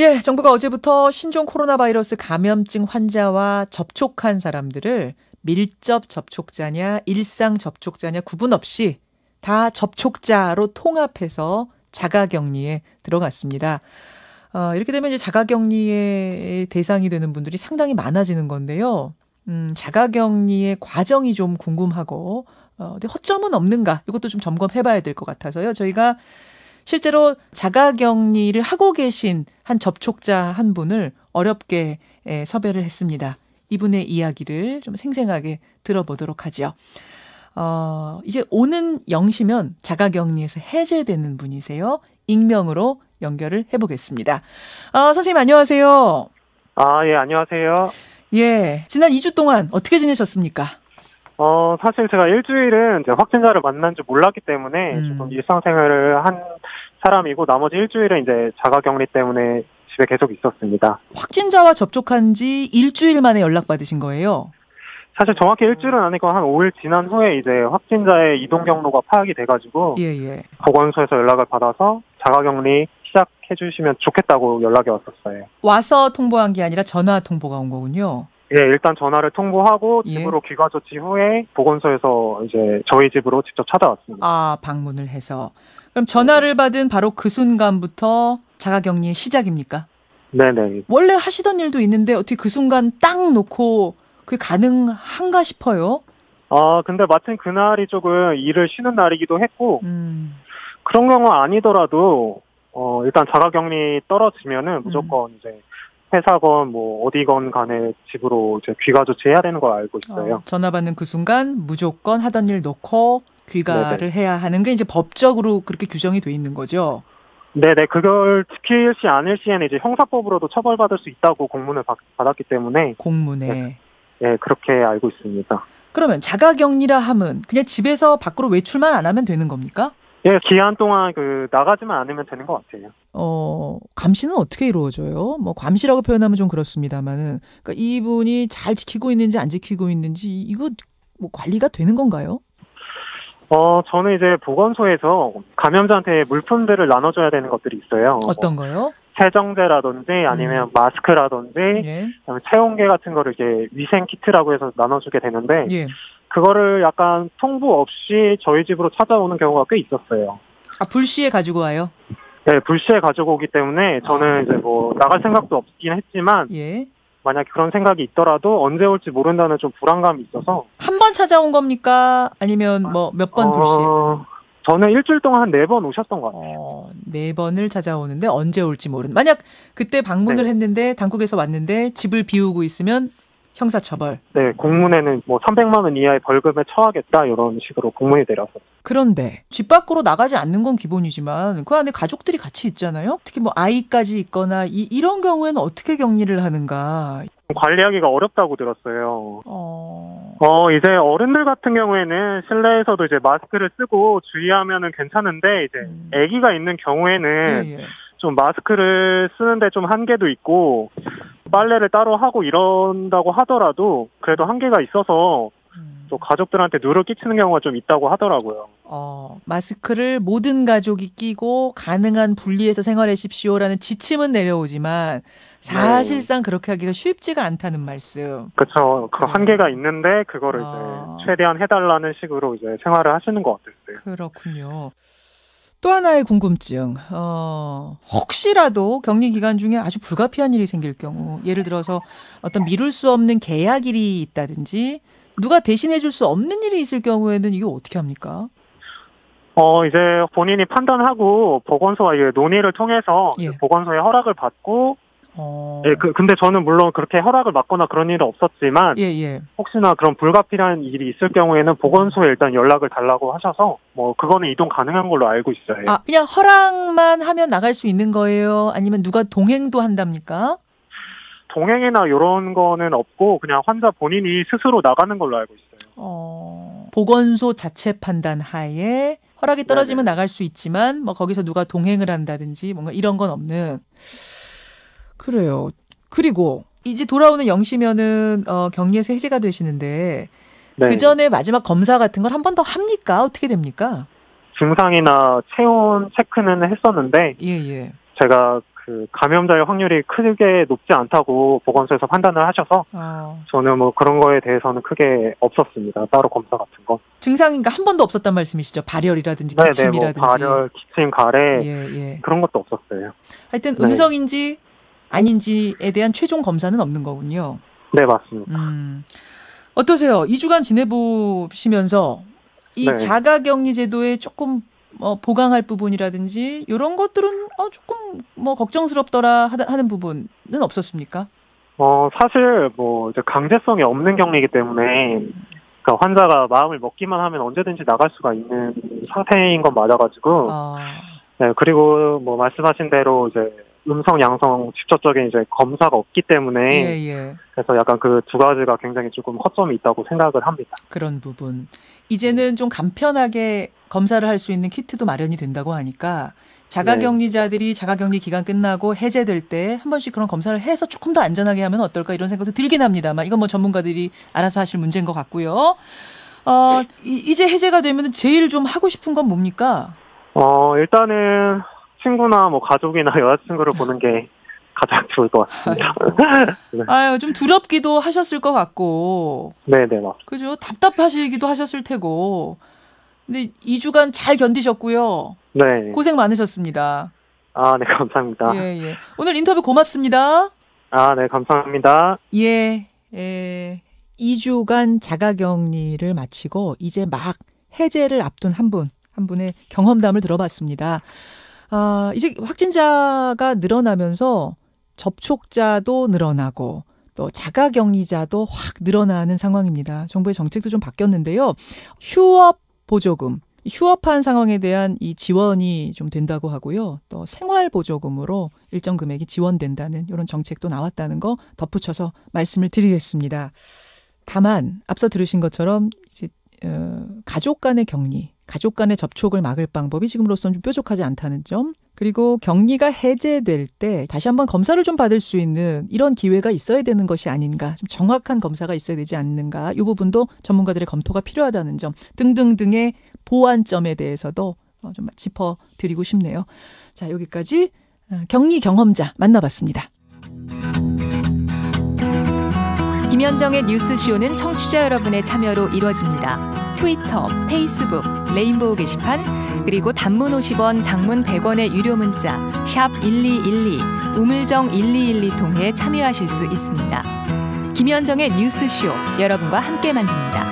예, 정부가 어제부터 신종 코로나 바이러스 감염증 환자와 접촉한 사람들을 밀접 접촉자냐, 일상 접촉자냐 구분 없이 다 접촉자로 통합해서 자가격리에 들어갔습니다. 이렇게 되면 이제 자가격리의 대상이 되는 분들이 상당히 많아지는 건데요. 자가격리의 과정이 좀 궁금하고, 어디 허점은 없는가? 이것도 좀 점검해 봐야 될 것 같아서요. 저희가 실제로 자가격리를 하고 계신 한 접촉자 한 분을 어렵게 섭외를 했습니다. 이분의 이야기를 좀 생생하게 들어보도록 하죠. 이제 오는 0시면 자가격리에서 해제되는 분이세요. 익명으로 연결을 해보겠습니다. 선생님 안녕하세요. 예, 안녕하세요. 예, 지난 2주 동안 어떻게 지내셨습니까? 사실 제가 일주일은 이제 확진자를 만난 줄 몰랐기 때문에 조금 일상생활을 한 사람이고 나머지 일주일은 이제 자가격리 때문에 집에 계속 있었습니다. 확진자와 접촉한 지 일주일 만에 연락받으신 거예요? 사실 정확히 일주일은 아니고 한 5일 지난 후에 이제 확진자의 이동 경로가 파악이 돼가지고 보건소에서 연락을 받아서 자가격리 시작해 주시면 좋겠다고 연락이 왔었어요. 와서 통보한 게 아니라 전화 통보가 온 거군요. 예, 일단 전화를 통보하고 집으로 귀가 조치 후에 보건소에서 이제 저희 집으로 직접 찾아왔습니다. 방문을 해서. 그럼 전화를 받은 바로 그 순간부터 자가격리의 시작입니까? 네네. 원래 하시던 일도 있는데 어떻게 그 순간 딱 놓고 그게 가능한가 싶어요? 근데 마침 그날이 조금 일을 쉬는 날이기도 했고, 그런 경우 아니더라도, 일단 자가격리 떨어지면은 무조건 이제 회사건 뭐 어디건 간에 집으로 이제 귀가 조치해야 되는 걸 알고 있어요. 전화 받는 그 순간 무조건 하던 일 놓고 귀가를 해야 하는 게 이제 법적으로 그렇게 규정이 돼 있는 거죠? 네네. 그걸 지킬 시 않을 시에는 이제 형사법으로도 처벌받을 수 있다고 공문을 받았기 때문에. 공문에. 네, 그렇게 알고 있습니다. 그러면 자가격리라 함은 그냥 집에서 밖으로 외출만 안 하면 되는 겁니까? 예, 기한 동안 나가지만 않으면 되는 것 같아요. 감시는 어떻게 이루어져요? 뭐 감시라고 표현하면 좀 그렇습니다만은, 그러니까 이분이 잘 지키고 있는지 안 지키고 있는지 이거 뭐 관리가 되는 건가요? 저는 이제 보건소에서 감염자한테 물품들을 나눠줘야 되는 것들이 있어요. 어떤 거요? 세정제라든지 아니면 마스크라든지 그다음에 체온계 같은 거를 이제 위생 키트라고 해서 나눠주게 되는데 그거를 약간 통보 없이 저희 집으로 찾아오는 경우가 꽤 있었어요. 불시에 가지고 와요? 네, 불시에 가지고 오기 때문에 저는 이제 뭐 나갈 생각도 없긴 했지만 만약에 그런 생각이 있더라도 언제 올지 모른다는 좀 불안감이 있어서. 한 번 찾아온 겁니까? 아니면 뭐 몇 번 불시에? 저는 일주일 동안 한 4번 오셨던 것 같아요. 4번을 찾아오는데 언제 올지 모르는. 만약 그때 방문을 했는데 당국에서 왔는데 집을 비우고 있으면 형사처벌. 네, 공문에는 뭐 300만 원 이하의 벌금에 처하겠다 이런 식으로 공문이 내려서. 그런데 집 밖으로 나가지 않는 건 기본이지만 그 안에 가족들이 같이 있잖아요. 특히 뭐 아이까지 있거나 이런 경우에는 어떻게 격리를 하는가? 관리하기가 어렵다고 들었어요. 이제 어른들 같은 경우에는 실내에서도 이제 마스크를 쓰고 주의하면은 괜찮은데 이제 아기가 있는 경우에는 좀 마스크를 쓰는데 좀 한계도 있고 빨래를 따로 하고 이런다고 하더라도 그래도 한계가 있어서 또 가족들한테 누를 끼치는 경우가 좀 있다고 하더라고요. 마스크를 모든 가족이 끼고 가능한 분리해서 생활하십시오라는 지침은 내려오지만 사실상 그렇게 하기가 쉽지가 않다는 말씀. 그렇죠. 그 한계가 있는데 그거를 이제 최대한 해달라는 식으로 이제 생활을 하시는 것 같았어요. 그렇군요. 또 하나의 궁금증. 혹시라도 격리 기간 중에 아주 불가피한 일이 생길 경우, 예를 들어서 어떤 미룰 수 없는 계약일이 있다든지 누가 대신해 줄 수 없는 일이 있을 경우에는 이거 어떻게 합니까? 이제 본인이 판단하고 보건소와 논의를 통해서 보건소의 허락을 받고 근데 저는 물론 그렇게 허락을 받거나 그런 일은 없었지만 혹시나 그런 불가피한 일이 있을 경우에는 보건소에 일단 연락을 달라고 하셔서 뭐 그거는 이동 가능한 걸로 알고 있어요. 그냥 허락만 하면 나갈 수 있는 거예요? 아니면 누가 동행도 한답니까? 동행이나 이런 거는 없고 그냥 환자 본인이 스스로 나가는 걸로 알고 있어요. 보건소 자체 판단 하에 허락이 떨어지면 나갈 수 있지만 뭐 거기서 누가 동행을 한다든지 뭔가 이런 건 없는. 그래요. 그리고 이제 돌아오는 0시면은 격리에서 해제가 되시는데 그 전에 마지막 검사 같은 걸 한 번 더 합니까? 어떻게 됩니까? 증상이나 체온 체크는 했었는데 제가 그 감염자의 확률이 크게 높지 않다고 보건소에서 판단을 하셔서 저는 뭐 그런 거에 대해서는 크게 없었습니다. 따로 검사 같은 거. 증상인가 한 번도 없었단 말씀이시죠? 발열이라든지 기침이라든지. 뭐 발열, 기침, 가래 그런 것도 없었어요. 하여튼 음성인지 아닌지에 대한 최종 검사는 없는 거군요. 네, 맞습니다. 어떠세요? 2주간 지내보시면서 이 자가격리 제도에 조금 보강할 부분이라든지 이런 것들은 조금 걱정스럽더라 하는 부분은 없었습니까? 사실 뭐 이제 강제성이 없는 격리이기 때문에 그러니까 환자가 마음을 먹기만 하면 언제든지 나갈 수가 있는 상태인 건 맞아가지고 네, 그리고 뭐 말씀하신 대로 이제 음성, 양성 직접적인 이제 검사가 없기 때문에 그래서 약간 그 두 가지가 굉장히 조금 허점이 있다고 생각을 합니다. 그런 부분. 이제는 좀 간편하게 검사를 할 수 있는 키트도 마련이 된다고 하니까 자가격리자들이 자가격리 기간 끝나고 해제될 때 한 번씩 그런 검사를 해서 조금 더 안전하게 하면 어떨까 이런 생각도 들긴 합니다만 이건 뭐 전문가들이 알아서 하실 문제인 것 같고요. 이제 해제가 되면 제일 좀 하고 싶은 건 뭡니까? 일단은 친구나 뭐 가족이나 여자친구를 보는 게 가장 좋을 것 같습니다. 아유, 좀 두렵기도 하셨을 것 같고. 네네, 맞습니다. 그죠? 답답하시기도 하셨을 테고. 근데 2주간 잘 견디셨고요. 네. 고생 많으셨습니다. 네, 감사합니다. 예. 오늘 인터뷰 고맙습니다. 네, 감사합니다. 2주간 자가격리를 마치고 이제 막 해제를 앞둔 한 분의 경험담을 들어봤습니다. 이제 확진자가 늘어나면서 접촉자도 늘어나고 또 자가격리자도 확 늘어나는 상황입니다. 정부의 정책도 좀 바뀌었는데요. 휴업 보조금, 휴업한 상황에 대한 이 지원이 좀 된다고 하고요. 또 생활보조금으로 일정 금액이 지원된다는 이런 정책도 나왔다는 거 덧붙여서 말씀을 드리겠습니다. 다만 앞서 들으신 것처럼 이제 가족 간의 격리, 가족 간의 접촉을 막을 방법이 지금으로서는 좀 뾰족하지 않다는 점, 그리고 격리가 해제될 때 다시 한번 검사를 좀 받을 수 있는 이런 기회가 있어야 되는 것이 아닌가, 좀 정확한 검사가 있어야 되지 않는가, 이 부분도 전문가들의 검토가 필요하다는 점 등등등의 보완점에 대해서도 좀 짚어드리고 싶네요. 자, 여기까지 격리 경험자 만나봤습니다. 김현정의 뉴스쇼는 청취자 여러분의 참여로 이루어집니다. 트위터, 페이스북, 레인보우 게시판, 그리고 단문 50원, 장문 100원의 유료 문자 샵 1212, 우물정 1212 통해 참여하실 수 있습니다. 김현정의 뉴스쇼, 여러분과 함께 만듭니다.